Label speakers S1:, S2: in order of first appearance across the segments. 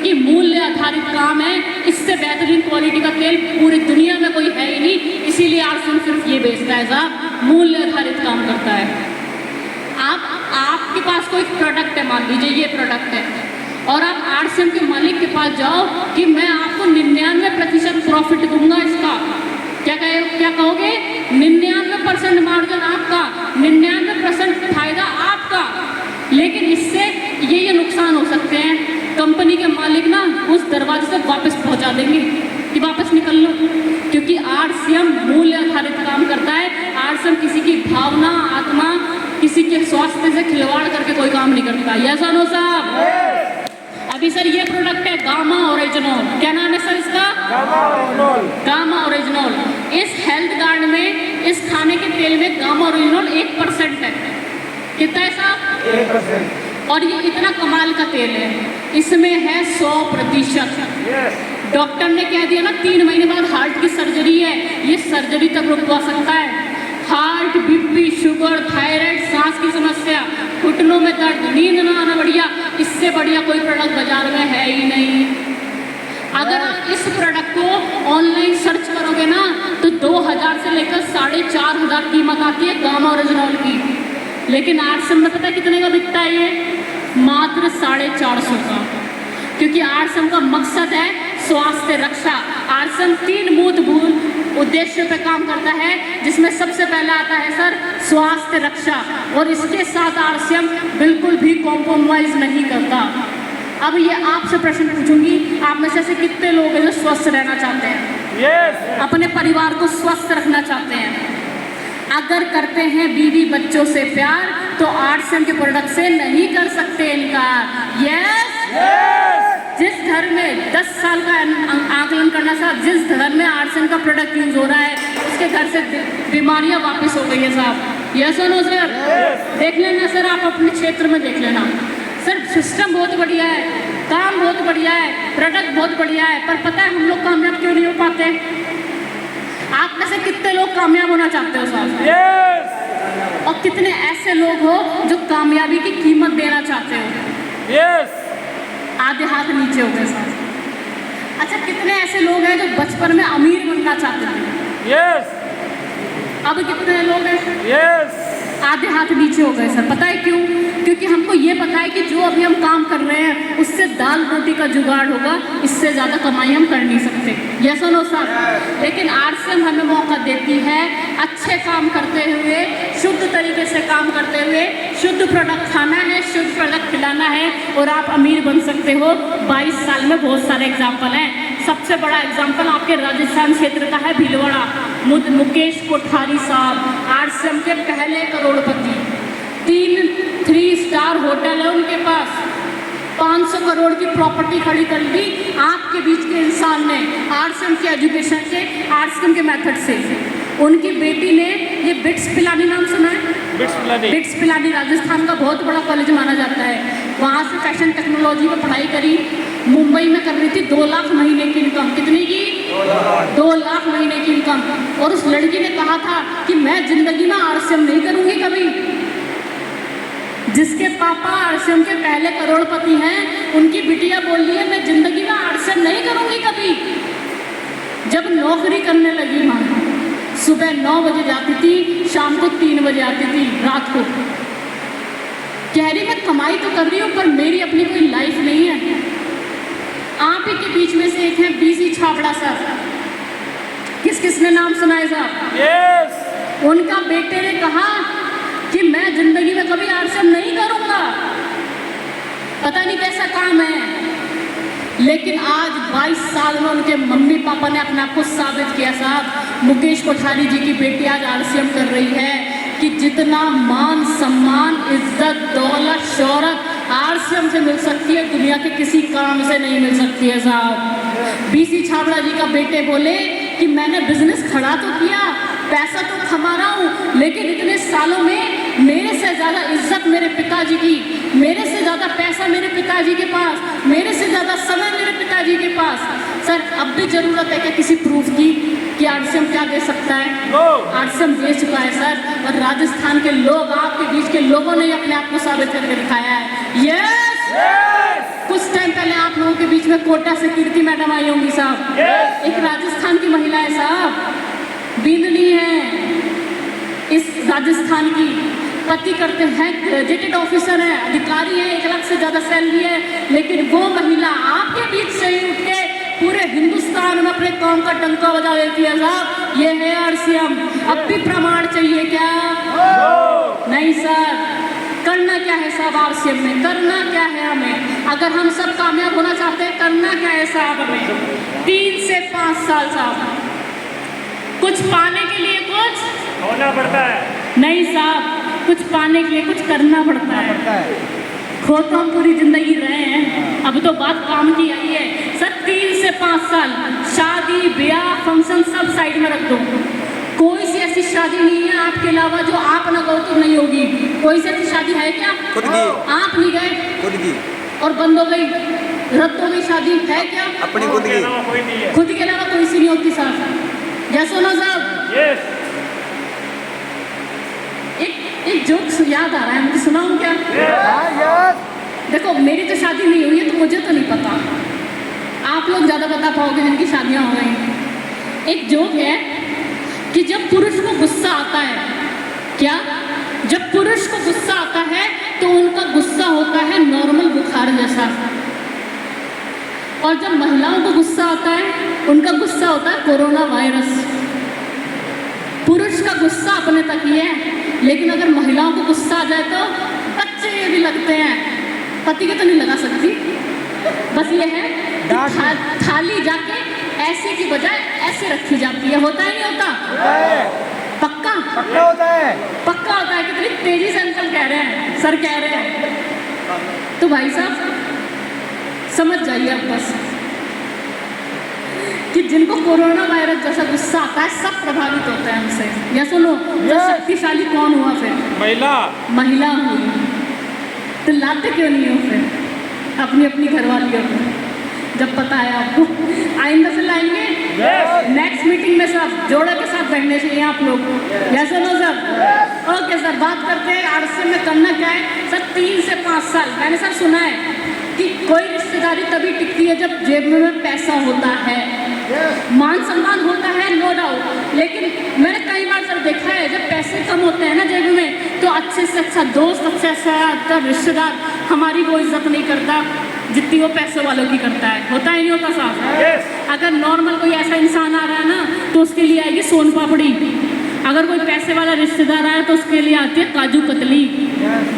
S1: क्योंकि मूल्य आधारित काम है। इससे बेहतरीन क्वालिटी का तेल पूरी दुनिया में कोई है ही नहीं, इसीलिए आरसीएम सिर्फ ये बेचता है साहब, मूल्य आधारित काम करता है। आपके पास कोई प्रोडक्ट है, मान लीजिए ये प्रोडक्ट है, और आप आरसीएम के मालिक के पास जाओ कि मैं आपको 99% प्रॉफिट दूंगा इसका, क्या कहोगे? 99% मार्जिन आपका, 99% फायदा आपका, लेकिन इससे ये नुकसान हो सकते हैं, कंपनी के मालिक ना उस दरवाजे से वापस पहुंचा देंगे कि वापस निकल लो, क्योंकि आरसीएम मूल्य आधारित काम करता है। आरसीएम किसी की भावना, आत्मा, किसी के स्वास्थ्य से खिलवाड़ करके कोई काम नहीं करता। यस और नो साहब? अभी सर ये प्रोडक्ट है गामा ओरिजिनल, क्या नाम है सर इसका? Gamma original. इस हेल्थ गार्ड में, इस खाने के तेल में गामा ओरिजिनल 1% है। कितना है साहब?
S2: 1%।
S1: और ये इतना कमाल का तेल है, इसमें है 100%। डॉक्टर ने कह दिया ना 3 महीने बाद हार्ट की सर्जरी है, ये सर्जरी तक रुकवा सकता है। हार्ट, बीपी, शुगर, थायराइड, सांस की समस्या, घुटनों में दर्द, नींद ना आना बढ़िया, इससे बढ़िया कोई प्रोडक्ट बाजार में है ही नहीं। अगर आप इस प्रोडक्ट को ऑनलाइन सर्च करोगे ना तो 2000 से लेकर 4500 कीमत आती है गामा ओरिजिनल की, लेकिन आरसीएम में पता है कितने का बिकता है? ये मात्र 450 का, क्योंकि आरसीएम का मकसद है स्वास्थ्य रक्षा। आरसीएम 3 मूलभूत उद्देश्यों पे काम करता है, जिसमें सबसे पहला आता है सर स्वास्थ्य रक्षा, और इसके साथ आरसीएम बिल्कुल भी कॉम्प्रोमाइज नहीं करता। अब ये आपसे प्रश्न पूछूंगी, आप में से कितने लोग हैं जो स्वस्थ रहना चाहते हैं? अपने परिवार को स्वस्थ रखना चाहते हैं? अगर करते हैं बीवी बच्चों से प्यार तो आरसीएम के प्रोडक्ट से नहीं कर सकते इनकार। यस। जिस घर में 10 साल का आकलन करना साहब, जिस घर में आरसीएम का प्रोडक्ट यूज हो रहा है उसके घर से बीमारियां वापस हो गई है साहब। यस और नो सर? देख लेना सर, आप अपने क्षेत्र में देख लेना सर, सिस्टम बहुत बढ़िया है, काम बहुत बढ़िया है, प्रोडक्ट बहुत बढ़िया है, पर पता है हम लोग कामयाब क्यों नहीं हो पाते? आप में से कितने लोग कामयाब होना चाहते हो साहब? और कितने ऐसे लोग हो जो कामयाबी की कीमत देना चाहते हो? आधे हाथ नीचे हो गए साहब। अच्छा, कितने ऐसे लोग हैं जो बचपन में अमीर बनना चाहते थे? अब कितने लोग हैं? आधे हाथ नीचे हो गए सर। पता है क्यों? क्योंकि हमको ये पता है कि जो अभी हम काम कर रहे हैं उससे दाल रोटी का जुगाड़ होगा, इससे ज़्यादा कमाई हम कर नहीं सकते। यस और नो सर? लेकिन आरसीएम हमें मौका देती है अच्छे काम करते हुए, शुद्ध तरीके से काम करते हुए, शुद्ध प्रोडक्ट खाना है, शुद्ध प्रोडक्ट खिलाना है, और आप अमीर बन सकते हो। 22 साल में बहुत सारे एग्जाम्पल हैं। सबसे बड़ा एग्जाम्पल आपके राजस्थान क्षेत्र का है भीलवाड़ा। मुकेश कोठारी साहब आरसीएम के पहले करोड़पति, 3 स्टार होटल है उनके पास, 500 करोड़ की प्रॉपर्टी खड़ी कर दी आपके बीच के इंसान ने आरसीएम के एजुकेशन से, आरसीएम के मेथड से। उनकी बेटी ने, ये बिट्स पिलानी नाम सुना है? बिट्स पिलानी राजस्थान का बहुत बड़ा कॉलेज माना जाता है। वहाँ से फैशन टेक्नोलॉजी में पढ़ाई करी, मुंबई में कर रही थी। 2 लाख महीने की इनकम। कितनी की? 2 लाख महीने की इनकम। और उस लड़की ने कहा था कि मैं जिंदगी में आरसीएम नहीं करूंगी कभी। जिसके पापा आरसीएम के पहले करोड़पति हैं, उनकी बिटिया बोल रही है मैं जिंदगी में आरसीएम नहीं करूंगी कभी। जब नौकरी करने लगी माँ, सुबह 9 बजे जाती थी, शाम को 3 बजे आती थी रात को। कह रही मैं कमाई तो कर रही हूँ पर मेरी अपनी कोई लाइफ नहीं है। आप ही के बीच में से एक है बीसी छाबड़ा सर। किस किसने नाम सुना है साहब? उनका बेटे ने कहा कि मैं जिंदगी में कभी आरसीएम नहीं करूंगा। पता नहीं कैसा काम है, लेकिन आज 22 साल में उनके मम्मी पापा ने अपने आप को साबित किया साहब। मुकेश कोठारी जी की बेटी आज आरसीएम कर रही है कि जितना मान सम्मान, इज्जत, दौलत, शोहरत आरसीएम से मिल सकती है, दुनिया के किसी काम से नहीं मिल सकती है साहब। बीसी छाबड़ा जी का बेटे बोले कि मैंने बिजनेस खड़ा तो किया, पैसा तो कमा रहा हूँ, लेकिन इतने सालों में मेरे से ज़्यादा इज्जत मेरे पिताजी की, मेरे से ज़्यादा पैसा मेरे पिताजी के पास, मेरे से ज़्यादा समय मेरे पिताजी के पास। सर अब भी ज़रूरत है क्या किसी प्रूफ की कि आरसीएम क्या दे सकता है? आरसीएम दे चुका है सर, और राजस्थान के लोग, आपके बीच के लोगों ने अपने आप को साबित करके दिखाया है। यस। कुछ टाइम पहले आप लोगों के बीच में कोटा से कीर्ति मैडम आई होंगी साहब, एक राजस्थान की महिला है साहब, बिंदनी है इस राजस्थान की, पति करते हैं ग्रेजुएटेड ऑफिसर है, अधिकारी है, 1 लाख से ज़्यादा सैलरी है, लेकिन वो महिला आपके बीच से ही उठ के पूरे हिंदुस्तान में अपने कौम का डंका बजा देती है साहब। ये है आरसीएम। अब भी प्रमाण चाहिए क्या? नहीं सर, करना क्या है साहब आरसीएम में, करना क्या है हमें? अगर हम सब कामयाब होना चाहते हैं, करना क्या है साहब हमें? 3 से 5 साल साहब, कुछ पाने के लिए कुछ
S2: होना पड़ता है।
S1: नहीं साहब, कुछ पाने के लिए कुछ करना पड़ता है। खो तो हम पूरी जिंदगी रहे हैं, अब तो बात काम की आई है सर। 3 से 5 साल शादी ब्याह फंक्शन सब साइड में रख दो, कोई सी ऐसी शादी नहीं है आपके अलावा जो आप न गो तो नहीं होगी। कोई सी ऐसी शादी है क्या?
S3: खुद की।
S1: आप नहीं गए
S3: खुद की
S1: और बंद हो गई, रद्द हो गई शादी, है क्या?
S3: अपनी खुद की।
S2: कोई नहीं है।
S1: खुद के अलावा कोई सी नहीं होती साहब। जैसो ना साहब,
S2: यस।
S1: एक जोक्स याद आ रहा है मुझे, सुनाऊं क्या? देखो मेरी तो शादी नहीं हुई है तो मुझे तो नहीं पता, आप लोग ज़्यादा बता पाओगे जिनकी शादियां हो गई। एक जोक है कि जब पुरुष को गुस्सा आता है, क्या जब पुरुष को गुस्सा आता है तो उनका गुस्सा होता है नॉर्मल बुखार जैसा, और जब महिलाओं को गुस्सा आता है उनका गुस्सा होता है कोरोना वायरस। पुरुष का गुस्सा अपने तक ही है, लेकिन अगर महिलाओं को गुस्सा आ जाए तो बच्चे भी लगते हैं, पति के तो नहीं लगा सकती। बस ये है कि थाली जाके ऐसे की बजाय ऐसे रखी जाती है, होता ही नहीं होता? पक्का
S3: पक्का होता है।
S1: पक्का होता है। कितनी तेजी से अंकल कह रहे हैं, सर कह रहे हैं। तो भाई साहब समझ जाइए अब बस कि जिनको कोरोना वायरस जैसा गुस्सा आता है सब प्रभावित होते हैं हमसे। या सुनो, जो शक्तिशाली कौन हुआ फिर? महिला हुई। तो लाते क्यों नहीं हो फिर अपनी अपनी घरवालियों को, जब पता है आपको? आइंदा से लाएंगे नेक्स्ट मीटिंग में सब जोड़े के साथ बैठने चाहिए आप लोग। या सुनो सर, ओके सर, बात करते हैं आरसीएम में करना क्या है सर। 3 से 5 साल मैंने सर सुना है कि कोई रिश्तेदारी तभी टिकती है जब जेब में पैसा होता है, मान सम्मान होता है, नो डाउट। लेकिन मैंने कई बार सर देखा है जब पैसे कम होते हैं ना जेब में, तो अच्छे से अच्छा दोस्त, अच्छे से अच्छा रिश्तेदार हमारी वो इज्जत नहीं करता जितनी वो पैसे वालों की करता है। होता ही नहीं होता साहब? अगर नॉर्मल कोई ऐसा इंसान आ रहा है ना तो उसके लिए आएगी सोन पापड़ी, अगर कोई पैसे वाला रिश्तेदार आया तो उसके लिए आती है काजू कतली,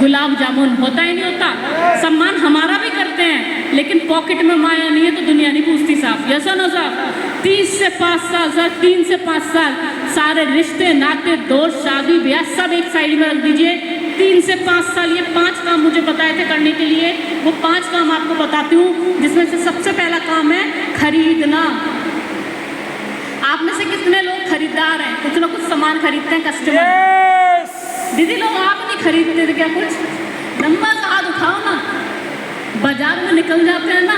S1: गुलाब जामुन। होता ही नहीं होता? सम्मान हमारा भी करते हैं, लेकिन पॉकेट में माया नहीं है तो दुनिया नहीं पूछती साहब। यस और नो साहब? 30 से 5 साल सर, 3 से 5 साल सारे रिश्ते नाते दोस्त शादी ब्याह सब एक साइड में रख दीजिए। 3 से 5 साल ये 5 काम मुझे बताए थे करने के लिए, वो 5 काम आपको बताती हूँ, जिसमें से सबसे पहला काम है खरीदना। आप में से कितने लोग खरीदार हैं? कुछ ना कुछ सामान खरीदते हैं कस्टमर। दीदी लोग आप नहीं खरीदते थे क्या? कुछ लंबा सा हाथ उठाओ ना। बाजार में निकल जाते हैं ना,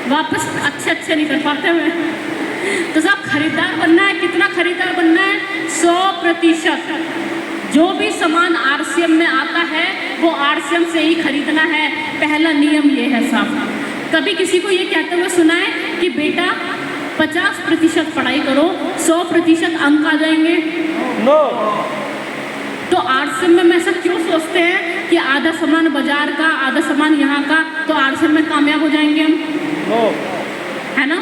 S1: वापस अच्छे नहीं कर पाते हैं। तो साहब खरीदार बनना है। कितना खरीदार बनना है? 100%। जो भी सामान आरसीएम में आता है वो आरसीएम से ही खरीदना है। पहला नियम ये है साहब। कभी किसी को ये कहते हुए सुना है कि बेटा 50% पढ़ाई करो, 100% अंक आ जाएंगे?
S3: नो।
S1: तो आरसीएम में ऐसा क्यों सोचते हैं कि आधा सामान बाजार का, आधा सामान यहाँ का, तो आरसीएम में कामयाब हो जाएंगे हम?
S3: नो।
S1: है ना?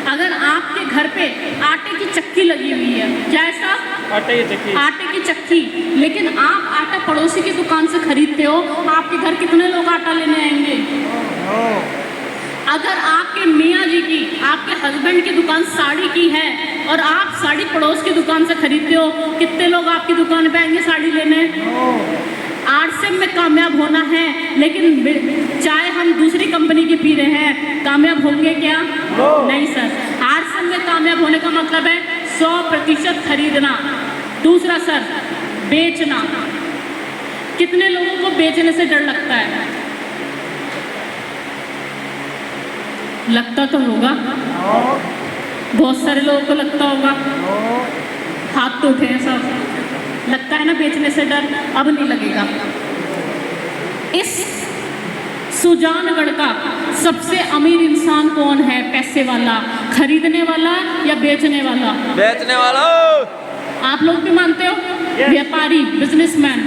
S1: अगर आपके घर पे आटे की चक्की लगी हुई है, क्या है साहब? आटे की चक्की, लेकिन आप आटा पड़ोसी की दुकान से खरीदते हो, आपके घर कितने लोग आटा लेने आएंगे? अगर आपके मियाँ जी की, आपके हस्बैंड की दुकान साड़ी की है और आप साड़ी पड़ोस की दुकान से खरीदते हो, कितने लोग आपकी दुकान पे आएंगे साड़ी लेने? आरसीएम में कामयाब होना है, लेकिन चाहे हम दूसरी कंपनी की पी रहे हैं, कामयाब होंगे क्या? नहीं सर। आरसीएम में कामयाब होने का मतलब है 100% खरीदना। दूसरा सर, बेचना। कितने लोगों को बेचने से डर लगता है? लगता तो होगा, बहुत सारे लोगों को लगता होगा। हाथ तो उठे हैं सब। लगता है ना बेचने से डर? अब नहीं लगेगा। इस सुजानगढ़ का सबसे अमीर इंसान कौन है? पैसे वाला, खरीदने वाला या बेचने वाला?
S3: बेचने वाला।
S1: आप लोग भी मानते हो? व्यापारी, बिजनेसमैन।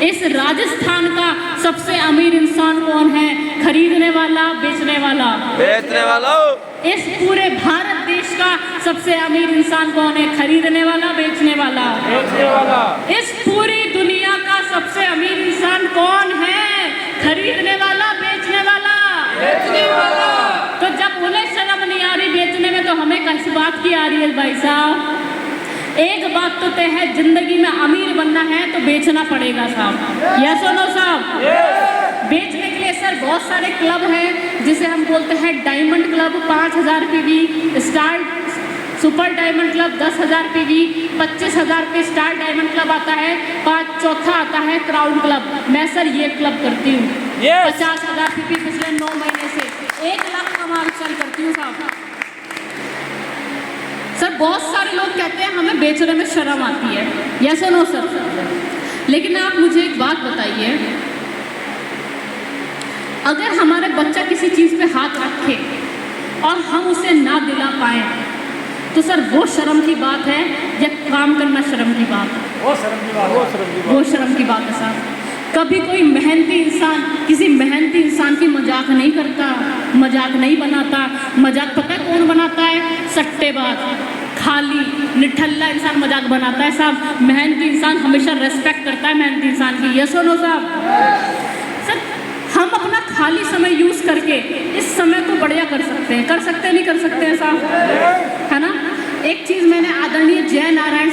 S1: इस राजस्थान का सबसे अमीर इंसान कौन है? खरीदने वाला, बेचने वाला?
S3: बेचने वाला।
S1: इस पूरे भारत देश का सबसे अमीर इंसान कौन है? खरीदने वाला, बेचने वाला?
S3: बेचने वाला।
S1: इस पूरी दुनिया का सबसे अमीर इंसान कौन है? खरीदने वाला, बेचने वाला?
S3: बेचने वाला।
S1: तो जब उन्हें शर्म नहीं आ रही बेचने में, तो हमें किस बात की आ रही है भाई साहब? एक बात तो तय है, जिंदगी में अमीर बनना है तो बेचना पड़ेगा साहब। यस और नो साहब? बेचने के लिए सर बहुत सारे क्लब हैं, जिसे हम बोलते हैं diamond club 5000 PV, star super diamond club 10,000 PV, 25,000 पे स्टार डायमंड क्लब आता है, चौथा आता है क्राउन क्लब। मैं सर ये क्लब करती हूँ। 50,000 PV पिछले 9 महीने से 1 लाख कमा चल करती हूँ साहब। सर बहुत सारे लोग कहते हैं हमें बेचने में शर्म आती है। यस और नो सर? लेकिन आप मुझे एक बात बताइए, अगर हमारे बच्चा किसी चीज़ पे हाथ रखे और हम उसे ना दिला पाए, तो सर वो शर्म की बात है या काम करना शर्म की बात है?
S3: वो शर्म की बात। वो शर्म की बात।
S1: वो शर्म की बात है साहब। कभी कोई मेहनती इंसान किसी मेहनती इंसान की मजाक नहीं करता, मजाक नहीं बनाता। मजाक पता है कौन बनाता है? सट्टेबाज, खाली निठल्ला इंसान मजाक बनाता है साहब। मेहनती इंसान हमेशा रेस्पेक्ट करता है मेहनती इंसान की। यस और नो साहब? सर हम अपना खाली समय यूज़ करके इस समय को बढ़िया कर सकते हैं, नहीं कर सकते हैं साहब, है ना? एक चीज़ मैंने आदरणीय जय नारायण